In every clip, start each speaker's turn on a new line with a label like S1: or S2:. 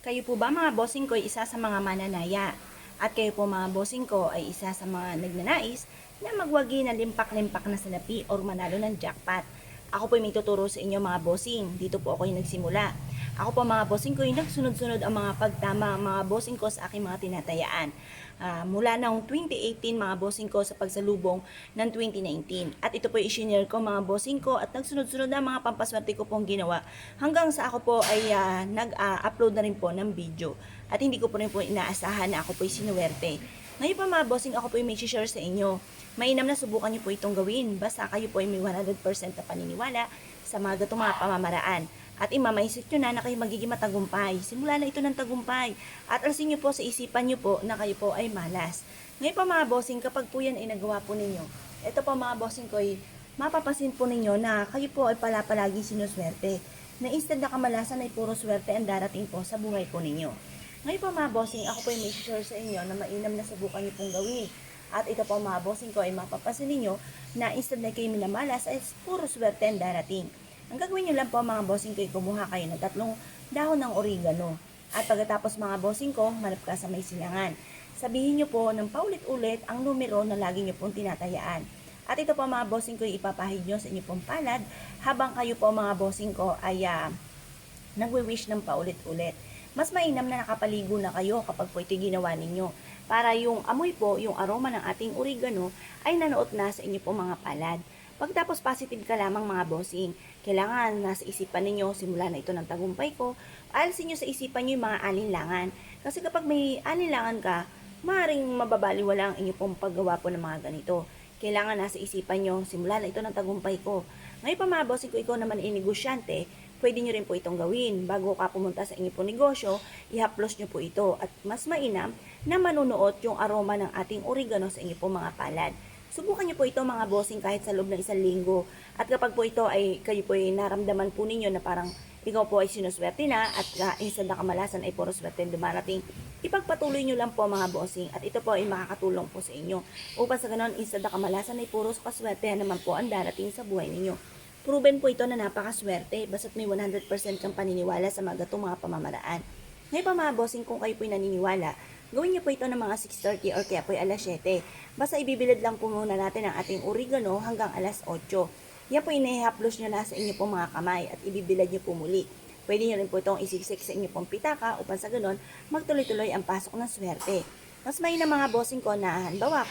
S1: Kayo po ba mga bossing ko ay isa sa mga mananaya? At kayo po mga bossing ko ay isa sa mga nagnanais na magwagi na limpak-limpak na salapi or manalo ng jackpot. Ako po may tuturo sa inyo mga bossing. Dito po ako yung nagsimula. Ako po mga bossing ko yung nagsunod-sunod ang mga pagtama mga bossing ko sa aking mga tinatayaan. Mula noong 2018 mga bossing ko sa pagsalubong ng 2019. At ito po yung isinare ko mga bossing ko at nagsunod-sunod na mga pampaswerte ko pong ginawa hanggang sa ako po ay nag-upload na rin po ng video. At hindi ko po rin po inaasahan na ako po ay sinuwerte. Ngayon pa mga bossing, ako po ay may share sa inyo. Mainam na subukan niyo po itong gawin. Basta kayo po ay may 100% na paniniwala sa mga gatong mga pamamaraan. At imamaisip nyo na kayo magiging matagumpay. Simula na ito ng tagumpay. At alasin nyo po sa isipan nyo po na kayo po ay malas. Ngayon pa mga bossing, kapag po yan ay nagawa po ninyo, ito po mga bossing ko ay mapapasin po ninyo na kayo po ay palagi sinuswerte. Na instead na kamalasan ay puro swerte ang darating po sa buhay po ninyo. Ngayon po mga bossing, ako po ay may share sa inyo na mainam na subukan nyo pong gawin. At ito po mga bossing ko ay mapapasin ninyo na instead na kayo minamalas ay puro swerte ang darating. Ang gagawin nyo lang po mga bossing ko ay kumuha kayo ng 3 dahon ng oregano. At pagkatapos mga bossing ko, manap ka sa may silangan. Sabihin nyo po ng paulit-ulit ang numero na lagi nyo pong tinatayaan. At ito po mga bossing ko ay ipapahid nyo sa inyo pong palad habang kayo po mga bossing ko ay nagwe-wish ng paulit-ulit. Mas mainam na nakapaligo na kayo kapag po ito ginawa ninyo. Para yung amoy po, yung aroma ng ating oregano ay nanuot na sa inyo po mga palad. Pagtapos positive ka lamang mga bossing, kailangan nasa isipan ninyo, simula na ito ng tagumpay ko, alisin nyo sa isipan nyo yung mga alinlangan. Kasi kapag may alinlangan ka, maaaring mababaliwala ang inyo pong paggawa po ng mga ganito. Kailangan nasa isipan nyo, simula na ito ng tagumpay ko. Ngayon pa mga bossing ko, ikaw naman ay negosyante, pwede nyo rin po itong gawin. Bago ka pumunta sa inyo po negosyo, ihaplos nyo po ito. At mas mainam na manunuot yung aroma ng ating oregano sa inyo po mga palad. Subukan nyo po ito mga bossing kahit sa loob ng 1 linggo. At kapag po ito ay kayo po ay naramdaman po ninyo na parang ikaw po ay sinuswerte na at instant na kamalasan ay puro swerte dumarating, ipagpatuloy nyo lang po mga bossing at ito po ay makakatulong po sa inyo. Upang sa ganon, instant na kamalasan ay puro kaswerte naman po ang darating sa buhay ninyo. Proven po ito na napakaswerte basta't may 100% kang paniniwala sa mga gatong mga pamamaraan. Ngayon pa mga bossing, kung kayo po ay naniniwala, gawin niyo po ito ng mga 6:30 or kaya po ay alas 7. Basta ibibilad lang po muna natin ang ating oregano hanggang alas 8. Yan po inihaplos nyo na sa inyo pong mga kamay at ibibilad nyo po muli. Pwede nyo rin po itong isiksik sa inyo pong pitaka upang sa ganon magtuloy-tuloy ang pasok ng swerte. Mas may na mga bossing ko na halimbawa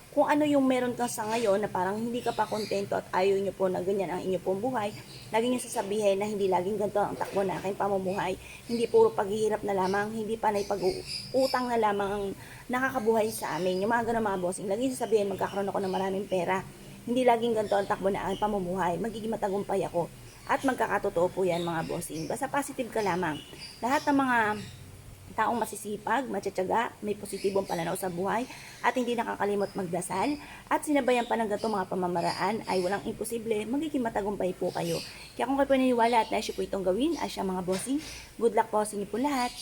S1: kung ano yung meron ka sa ngayon na parang hindi ka pa kontento at ayaw nyo po na ganyan ang inyo pong buhay, lagi nyo sasabihin na hindi laging ganito ang takbo na aking pamumuhay, hindi puro paghihirap na lamang, hindi panay pag-uutang na lamang ang nakakabuhay sa amin. Yung mga ganun mga bossing, lagi nyo sasabihin magkakaroon ako ng maraming pera, hindi laging ganito ang takbo na aking pamumuhay, magiging matagumpay ako. At magkakatotoo po yan mga bossing. Basta positive ka lamang. Lahat ng mga taong masisipag, matyatsyaga, may positibong pananaw sa buhay at hindi nakakalimot magdasal at sinabayan pa ng ganitong mga pamamaraan ay walang imposible, magiging matagumpay po kayo. Kaya kung kayo po naniniwala at naisip po itong gawin, asya mga bossing, good luck po sa inyo po lahat.